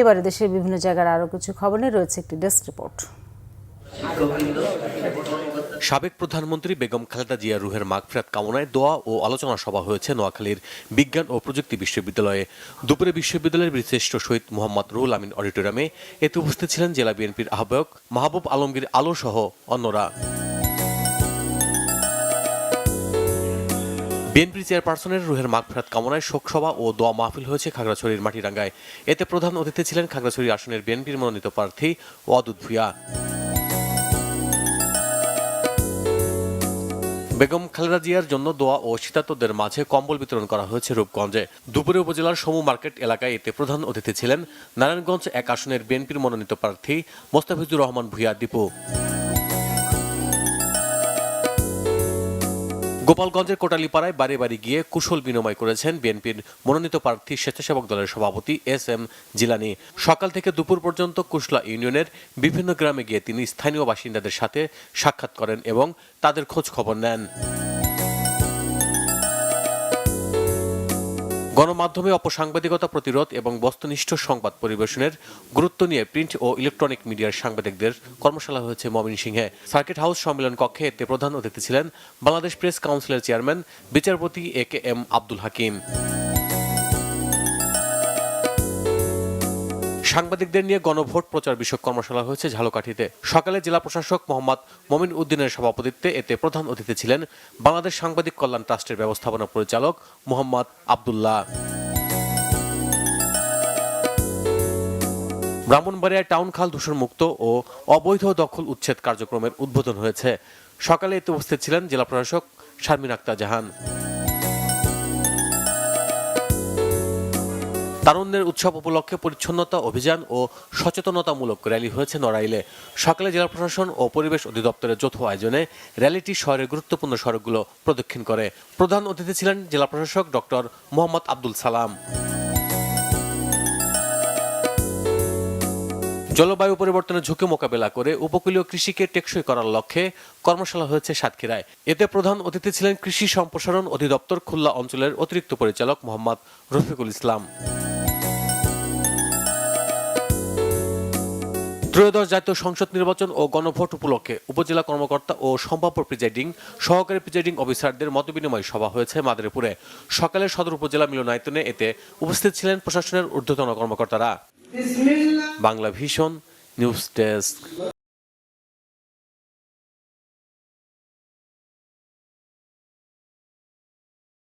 এবারে দেশের বিভিন্ন জায়গার আরও কিছু খবর নিয়ে রয়েছে একটি ডেস্ক রিপোর্ট। সাবেক প্রধানমন্ত্রী বেগম খালেদা জিয়া রুহের মাগফিরাত কামনায় দোয়া ও আলোচনা সভা হয়েছে নোয়াখালীর বিজ্ঞান ও প্রযুক্তি বিশ্ববিদ্যালয়ে। দুপুরে বিশ্ববিদ্যালয়ের বীরশ্রেষ্ঠ শহীদ মোহাম্মদ রুহুল আমিন অডিটোরিয়ামে এতে উপস্থিত ছিলেন জেলা বিএনপির আহ্বায়ক মাহবুব আলমগীর আলো সহ অন্যরা। বিএনপি চেয়ারপারসনের রুহের মাগফিরাত কামনায় শোকসভা ও দোয়া মাহফিল হয়েছে খাগড়াছড়ির মাটিরাঙ্গায়। এতে প্রধান অতিথি ছিলেন খাগড়াছড়ি আসনের বিএনপির মনোনীত প্রার্থী ওয়াদুদ ভূঁইয়া। বেগম খালেদা জিয়ার জন্য দোয়া ও শীতার্তদের মাঝে কম্বল বিতরণ করা হয়েছে রূপগঞ্জে। দুপুরে উপজেলার সমু মার্কেট এলাকায় এতে প্রধান অতিথি ছিলেন নারায়ণগঞ্জ ১ আসনের বিএনপির মনোনীত প্রার্থী মোস্তাফিজুর রহমান ভূঁইয়া দীপু। গোপালগঞ্জের কোটালীপাড়ায় বাড়ি বাড়ি গিয়ে কুশল বিনিময় করেছেন বিএনপির মনোনীত প্রার্থী স্বেচ্ছাসেবক দলের সভাপতি এস.এম. জিলানী। সকাল থেকে দুপুর পর্যন্ত কুশলা ইউনিয়নের বিভিন্ন গ্রামে গিয়ে তিনি স্থানীয় বাসিন্দাদের সাথে সাক্ষাৎ করেন এবং তাদের খোঁজ খবর নেন। গণমাধ্যমে অপসাংবাদিকতা প্রতিরোধ এবং বস্তুনিষ্ঠ সংবাদ পরিবেশনের গুরুত্ব নিয়ে প্রিন্ট ও ইলেকট্রনিক মিডিয়ার সাংবাদিকদের কর্মশালা হয়েছে ময়মনসিংহে। সার্কিট হাউস সম্মেলন কক্ষে এতে প্রধান অতিথি ছিলেন বাংলাদেশ প্রেস কাউন্সিলের চেয়ারম্যান বিচারপতি এ.কে.এম. আব্দুল হাকিম। সাংবাদিকদের নিয়ে গণভোট প্রচার বিষয়ক কর্মশালা হয়েছে ঝালকাঠিতে। সকালে জেলা প্রশাসক মোহাম্মদ মমিন উদ্দিনের সভাপতিত্বে এতে প্রধান অতিথি ছিলেন বাংলাদেশ সাংবাদিক কল্যাণ ট্রাস্টের ব্যবস্থাপনা পরিচালক মোহাম্মদ আব্দুল্লাহ। ব্রাহ্মণবাড়িয়ায় টাউন খাল দূষণমুক্ত ও অবৈধ দখল উচ্ছেদ কার্যক্রমের উদ্বোধন হয়েছে। সকালে এতে উপস্থিত ছিলেন জেলা প্রশাসক শারমিন আক্তার জাহান। তারুণ্যের উৎসব উপলক্ষে পরিচ্ছন্নতা অভিযান ও সচেতনতামূলক র্যালি হয়েছে নড়াইলে। সকালে জেলা প্রশাসন ও পরিবেশ অধিদপ্তরের যৌথ আয়োজনে র্যালিটি শহরের গুরুত্বপূর্ণ সড়কগুলো প্রদক্ষিণ করে। প্রধান অতিথি ছিলেন জেলা প্রশাসক ডক্টর মোহাম্মদ আব্দুল সালাম। জলবায়ু পরিবর্তনের ঝুঁকি মোকাবেলা করে উপকূলীয় কৃষিকে টেকসই করার লক্ষ্যে কর্মশালা হয়েছে সাতক্ষীরায়। এতে প্রধান অতিথি ছিলেন কৃষি সম্প্রসারণ অধিদপ্তর খুলনা অঞ্চলের অতিরিক্ত পরিচালক মোহাম্মদ রফিকুল ইসলাম। ত্রয়োদশ জাতীয় সংসদ নির্বাচন ও গণভোট উপলক্ষে উপজেলা কর্মকর্তা ও সম্ভাব্য প্রিজাইডিং সহকারী প্রিজাইডিং অফিসারদের মতবিনিময় সভা হয়েছে মাদারীপুরে। সকালে সদর উপজেলা মিলনায়তনে এতে উপস্থিত ছিলেন প্রশাসনের ঊর্ধ্বতন কর্মকর্তারা। Bangla vision news desk.